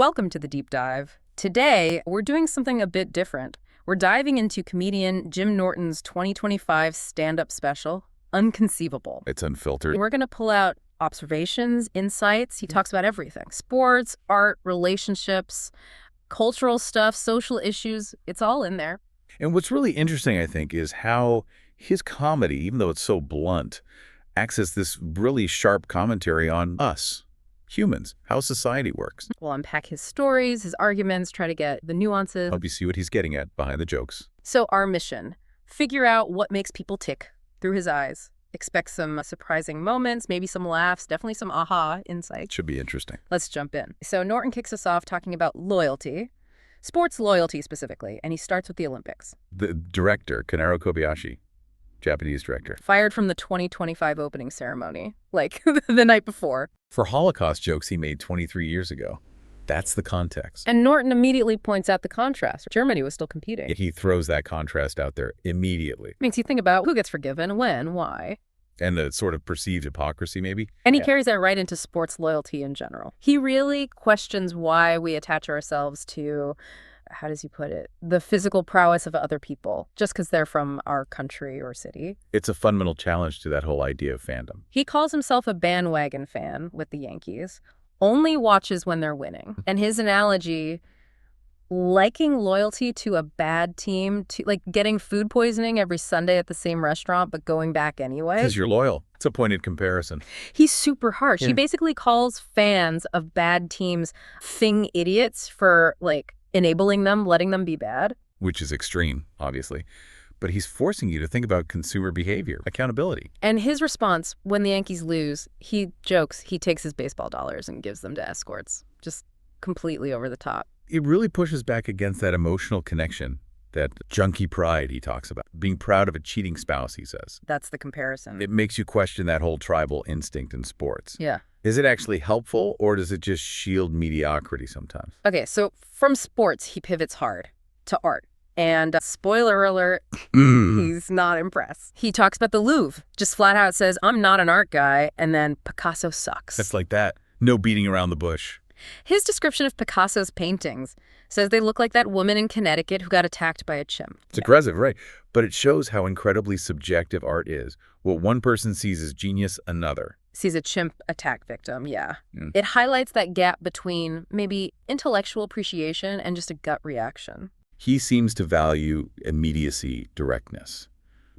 Welcome to the Deep Dive. Today, we're doing something a bit different. We're diving into comedian Jim Norton's 2025 stand-up special, Unconceivable. It's unfiltered. We're going to pull out observations, insights. He talks about everything. Sports, art, relationships, cultural stuff, social issues. It's all in there. And what's really interesting, I think, is how his comedy, even though it's so blunt, acts as this really sharp commentary on us, humans, how society works. We'll unpack his stories, his arguments, try to get the nuances. Hope you see what he's getting at behind the jokes. So our mission, figure out what makes people tick through his eyes. Expect some surprising moments, maybe some laughs, definitely some aha insights. Should be interesting. Let's jump in. So Norton kicks us off talking about loyalty, sports loyalty specifically, and he starts with the Olympics. The director, Kanaro Kobayashi, Japanese director. Fired from the 2025 opening ceremony, like the night before. For Holocaust jokes he made 23 years ago. That's the context. And Norton immediately points out the contrast. Germany was still competing. Yet he throws that contrast out there immediately. Makes you think about who gets forgiven, when, why. And the sort of perceived hypocrisy, maybe. And he carries that right into sports loyalty in general. He really questions why we attach ourselves to, how does he put it, the physical prowess of other people, just because they're from our country or city. It's a fundamental challenge to that whole idea of fandom. He calls himself a bandwagon fan with the Yankees, only watches when they're winning. And his analogy, liking loyalty to a bad team, to like getting food poisoning every Sunday at the same restaurant, but going back anyway. Because you're loyal. It's a pointed comparison. He's super harsh. Yeah. He basically calls fans of bad teams thing idiots for like enabling them, letting them be bad. Which is extreme, obviously. But he's forcing you to think about consumer behavior, accountability. And his response, when the Yankees lose, he jokes he takes his baseball dollars and gives them to escorts. Just completely over the top. It really pushes back against that emotional connection, that junkie pride he talks about. Being proud of a cheating spouse, he says. That's the comparison. It makes you question that whole tribal instinct in sports. Yeah. Is it actually helpful, or does it just shield mediocrity sometimes? Okay, so from sports, he pivots hard to art. And spoiler alert, he's not impressed. He talks about the Louvre, just flat out says, I'm not an art guy, and then Picasso sucks. That's like that. No beating around the bush. His description of Picasso's paintings says they look like that woman in Connecticut who got attacked by a chimp. It's aggressive, right? But it shows how incredibly subjective art is. What one person sees as genius, another Sees a chimp attack victim, yeah. Mm. It highlights that gap between maybe intellectual appreciation and just a gut reaction. He seems to value immediacy, directness.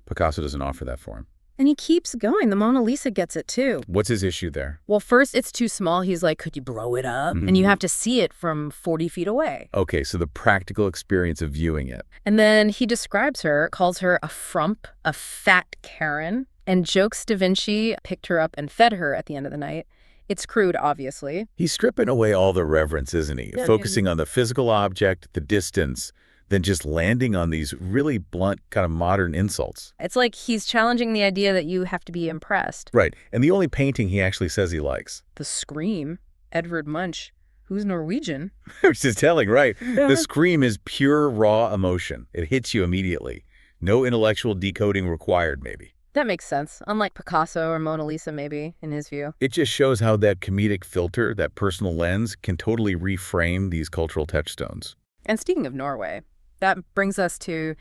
Picasso doesn't offer that for him. And he keeps going. The Mona Lisa gets it too. What's his issue there? Well, first, it's too small. He's like, could you blow it up? And you have to see it from 40 feet away. Okay, so the practical experience of viewing it. And then he describes her, calls her a frump, a fat Karen, and jokes Da Vinci picked her up and fed her at the end of the night. It's crude, obviously. He's stripping away all the reverence, isn't he? Yeah, Focusing on the physical object, the distance, then just landing on these really blunt, kind of modern insults. It's like he's challenging the idea that you have to be impressed. Right, and the only painting he actually says he likes. The Scream, Edvard Munch, who's Norwegian. Which is telling, right? The Scream is pure, raw emotion. It hits you immediately. No intellectual decoding required, maybe. That makes sense. Unlike Picasso or Mona Lisa, maybe, in his view. It just shows how that comedic filter, that personal lens, can totally reframe these cultural touchstones. And speaking of Norway, that brings us to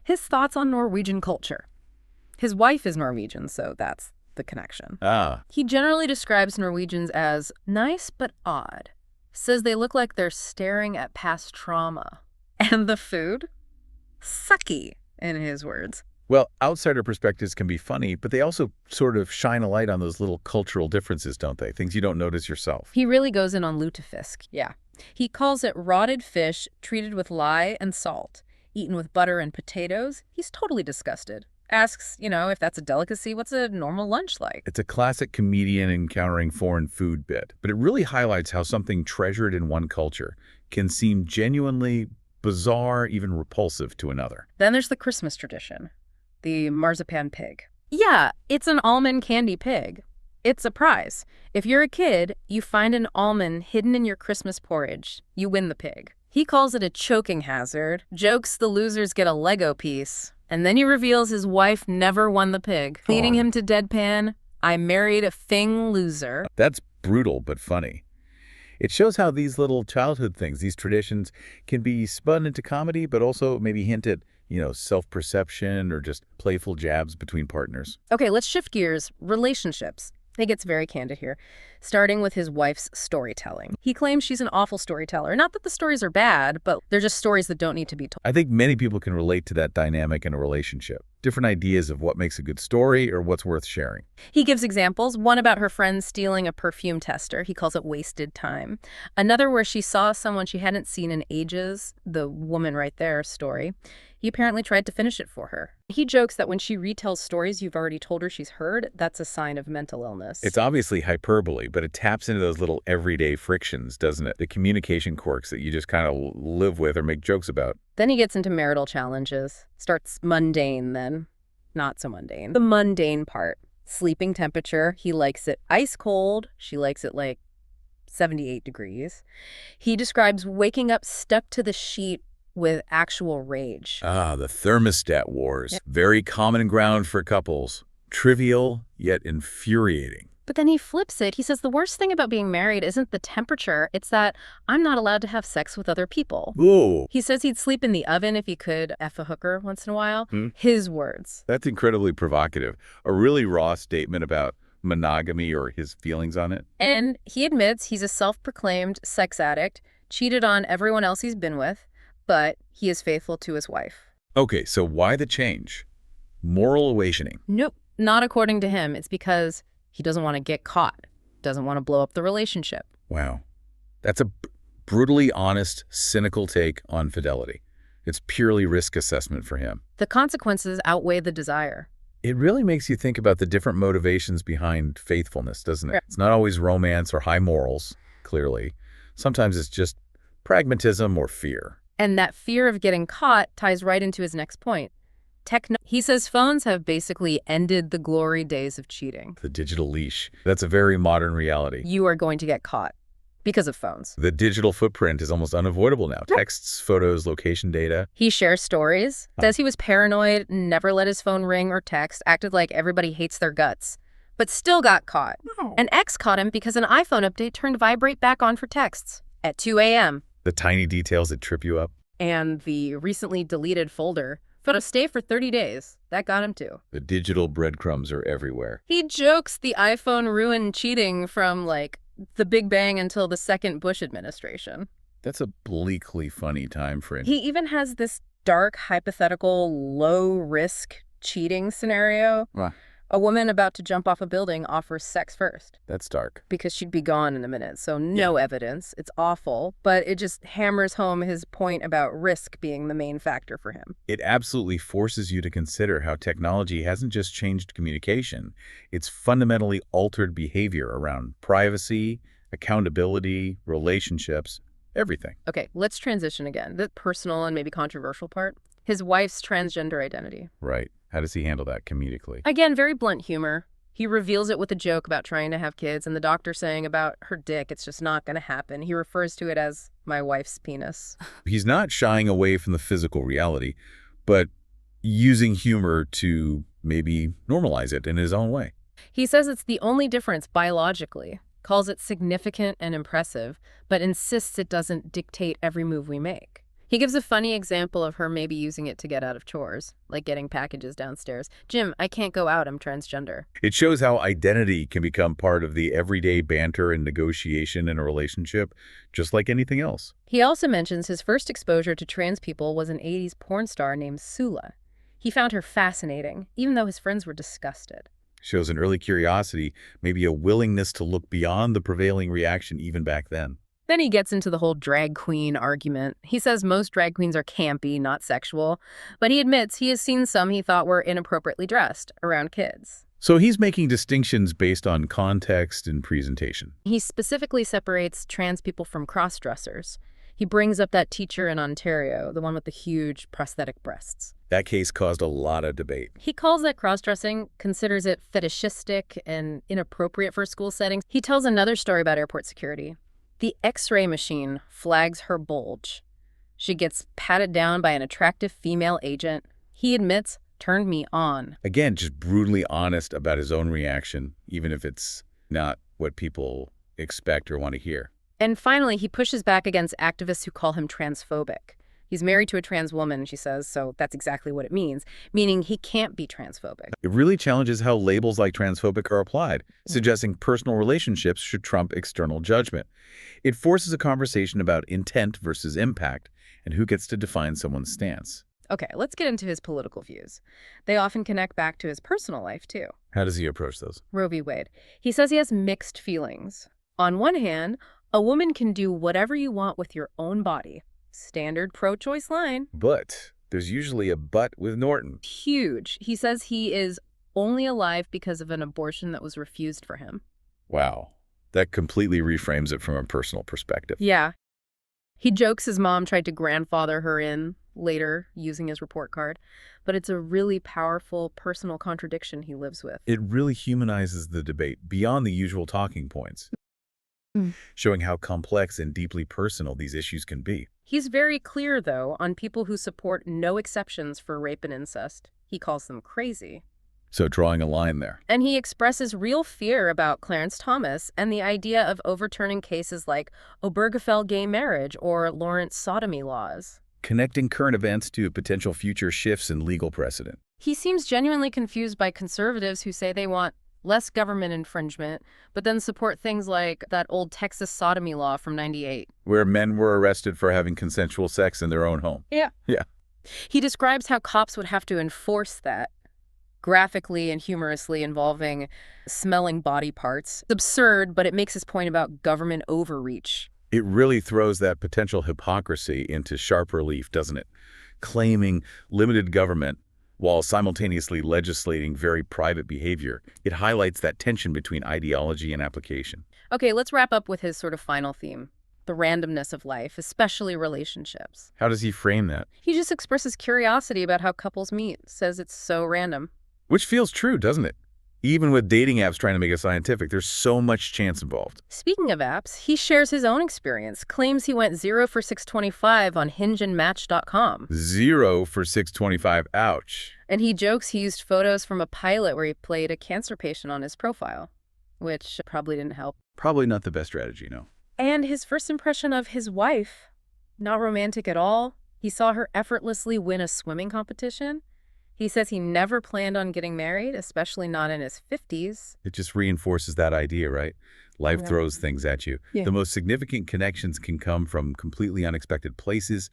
his thoughts on Norwegian culture. His wife is Norwegian, so that's the connection. Ah. He generally describes Norwegians as nice but odd. Says they look like they're staring at past trauma. And the food? Sucky, in his words. Well, outsider perspectives can be funny, but they also sort of shine a light on those little cultural differences, don't they? Things you don't notice yourself. He really goes in on lutefisk, yeah. He calls it rotted fish treated with lye and salt, eaten with butter and potatoes. He's totally disgusted. Asks, if that's a delicacy, what's a normal lunch like? It's a classic comedian encountering foreign food bit, but it really highlights how something treasured in one culture can seem genuinely bizarre, even repulsive to another. Then there's the Christmas tradition. The marzipan pig. Yeah, it's an almond candy pig. It's a prize. If you're a kid, you find an almond hidden in your Christmas porridge. You win the pig. He calls it a choking hazard, jokes the losers get a Lego piece, and then he reveals his wife never won the pig, leading him to deadpan, I married a thing loser. That's brutal but funny. It shows how these little childhood things, these traditions, can be spun into comedy, but also maybe hint at, self-perception or just playful jabs between partners. Okay, let's shift gears. Relationships. He gets very candid here, starting with his wife's storytelling. He claims she's an awful storyteller. Not that the stories are bad, but they're just stories that don't need to be told. I think many people can relate to that dynamic in a relationship. Different ideas of what makes a good story or what's worth sharing. He gives examples, one about her friend stealing a perfume tester. He calls it wasted time. Another where she saw someone she hadn't seen in ages, the woman right there story. He apparently tried to finish it for her. He jokes that when she retells stories you've already told her she's heard, that's a sign of mental illness. It's obviously hyperbole, but it taps into those little everyday frictions, doesn't it? The communication quirks that you just kind of live with or make jokes about. Then he gets into marital challenges. Starts mundane then. Not so mundane. The mundane part. Sleeping temperature. He likes it ice cold. She likes it like 78 degrees. He describes waking up stuck to the sheet with actual rage. Ah, the thermostat wars. Yep. Very common ground for couples. Trivial, yet infuriating. But then he flips it. He says the worst thing about being married isn't the temperature. It's that I'm not allowed to have sex with other people. Ooh. He says he'd sleep in the oven if he could F a hooker once in a while. Hmm. His words. That's incredibly provocative. A really raw statement about monogamy or his feelings on it. And he admits he's a self-proclaimed sex addict, cheated on everyone else he's been with, but he is faithful to his wife. Okay, so why the change? Moral awakening. Nope, not according to him. It's because he doesn't want to get caught, doesn't want to blow up the relationship. Wow. That's a brutally honest, cynical take on fidelity. It's purely risk assessment for him. The consequences outweigh the desire. It really makes you think about the different motivations behind faithfulness, doesn't it? Yeah. It's not always romance or high morals, clearly. Sometimes it's just pragmatism or fear. And that fear of getting caught ties right into his next point. He says phones have basically ended the glory days of cheating. The digital leash. That's a very modern reality. You are going to get caught because of phones. The digital footprint is almost unavoidable now. Texts, photos, location data. He shares stories, says he was paranoid, never let his phone ring or text, acted like everybody hates their guts, but still got caught. An ex caught him because an iPhone update turned vibrate back on for texts at 2 a.m. The tiny details that trip you up. And the recently deleted folder. Photos stay for 30 days. That got him too. The digital breadcrumbs are everywhere. He jokes the iPhone ruined cheating from, like, the Big Bang until the second Bush administration. That's a bleakly funny time frame. He even has this dark, hypothetical, low-risk cheating scenario. Wow. A woman about to jump off a building offers sex first That's dark. because she'd be gone in a minute. So no evidence. It's awful, but it just hammers home his point about risk being the main factor for him. It absolutely forces you to consider how technology hasn't just changed communication, it's fundamentally altered behavior around privacy, accountability, relationships, everything. Okay, let's transition again. The personal and maybe controversial part. His wife's transgender identity. Right. How does he handle that comedically? Again, very blunt humor. He reveals it with a joke about trying to have kids, and the doctor saying about her dick, it's just not going to happen. He refers to it as my wife's penis. He's not shying away from the physical reality, but using humor to maybe normalize it in his own way. He says it's the only difference biologically, calls it significant and impressive, but insists it doesn't dictate every move we make. He gives a funny example of her maybe using it to get out of chores, like getting packages downstairs. Jim, I can't go out, I'm transgender. It shows how identity can become part of the everyday banter and negotiation in a relationship, just like anything else. He also mentions his first exposure to trans people was an 80s porn star named Sula. He found her fascinating, even though his friends were disgusted. Shows an early curiosity, maybe a willingness to look beyond the prevailing reaction even back then. Then he gets into the whole drag queen argument. He says most drag queens are campy, not sexual, but he admits he has seen some he thought were inappropriately dressed around kids. So he's making distinctions based on context and presentation. He specifically separates trans people from cross-dressers. He brings up that teacher in Ontario, the one with the huge prosthetic breasts. That case caused a lot of debate. He calls that cross-dressing, considers it fetishistic and inappropriate for school settings. He tells another story about airport security. The X-ray machine flags her bulge. She gets patted down by an attractive female agent. He admits, turned me on. Again, just brutally honest about his own reaction, even if it's not what people expect or want to hear. And finally, he pushes back against activists who call him transphobic. He's married to a trans woman, she says, so that's exactly what it means, meaning he can't be transphobic. It really challenges how labels like transphobic are applied, suggesting personal relationships should trump external judgment. It forces a conversation about intent versus impact and who gets to define someone's stance. Okay, let's get into his political views. They often connect back to his personal life, too. How does he approach those? Roe v. Wade. He says he has mixed feelings. On one hand, a woman can do whatever you want with your own body. Standard pro-choice line. But there's usually a but with Norton. Huge. He says he is only alive because of an abortion that was refused for him. Wow. That completely reframes it from a personal perspective. Yeah. He jokes his mom tried to grandfather her in later using his report card, but it's a really powerful personal contradiction he lives with. It really humanizes the debate beyond the usual talking points, showing how complex and deeply personal these issues can be. He's very clear, though, on people who support no exceptions for rape and incest. He calls them crazy. So drawing a line there. And he expresses real fear about Clarence Thomas and the idea of overturning cases like Obergefell gay marriage or Lawrence sodomy laws. Connecting current events to potential future shifts in legal precedent. He seems genuinely confused by conservatives who say they want less government infringement, but then support things like that old Texas sodomy law from '98. Where men were arrested for having consensual sex in their own home. Yeah. Yeah. He describes how cops would have to enforce that, graphically and humorously involving smelling body parts. It's absurd, but it makes his point about government overreach. It really throws that potential hypocrisy into sharp relief, doesn't it? Claiming limited government while simultaneously legislating very private behavior. It highlights that tension between ideology and application. Okay, let's wrap up with his sort of final theme, the randomness of life, especially relationships. How does he frame that? He just expresses curiosity about how couples meet, says it's so random. Which feels true, doesn't it? Even with dating apps trying to make it scientific, there's so much chance involved. Speaking of apps, he shares his own experience, claims he went 0 for 625 on hingeandmatch.com. 0 for 625, ouch. And he jokes he used photos from a pilot where he played a cancer patient on his profile, which probably didn't help. Probably not the best strategy, no. And his first impression of his wife, not romantic at all. He saw her effortlessly win a swimming competition. He says he never planned on getting married, especially not in his 50s. It just reinforces that idea, right? Life throws things at you. Yeah. The most significant connections can come from completely unexpected places,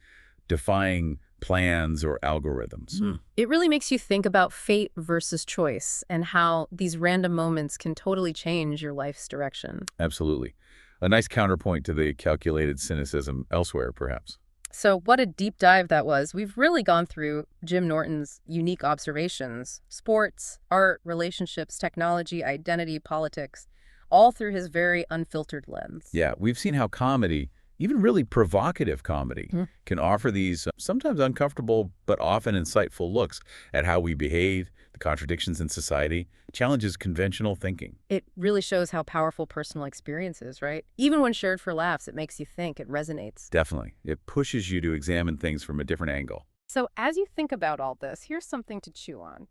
defying plans or algorithms. It really makes you think about fate versus choice and how these random moments can totally change your life's direction. Absolutely. A nice counterpoint to the calculated cynicism elsewhere, perhaps. So what a deep dive that was. We've really gone through Jim Norton's unique observations, sports, art, relationships, technology, identity, politics, all through his very unfiltered lens. Yeah, we've seen how comedy, even really provocative comedy, can offer these sometimes uncomfortable but often insightful looks at how we behave, the contradictions in society, challenges conventional thinking. It really shows how powerful personal experience is, right? Even when shared for laughs, it makes you think, it resonates. Definitely. It pushes you to examine things from a different angle. So as you think about all this, here's something to chew on.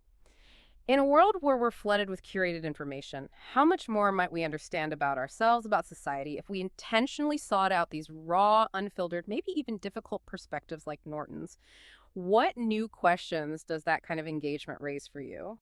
In a world where we're flooded with curated information, how much more might we understand about ourselves, about society, if we intentionally sought out these raw, unfiltered, maybe even difficult perspectives like Norton's? What new questions does that kind of engagement raise for you?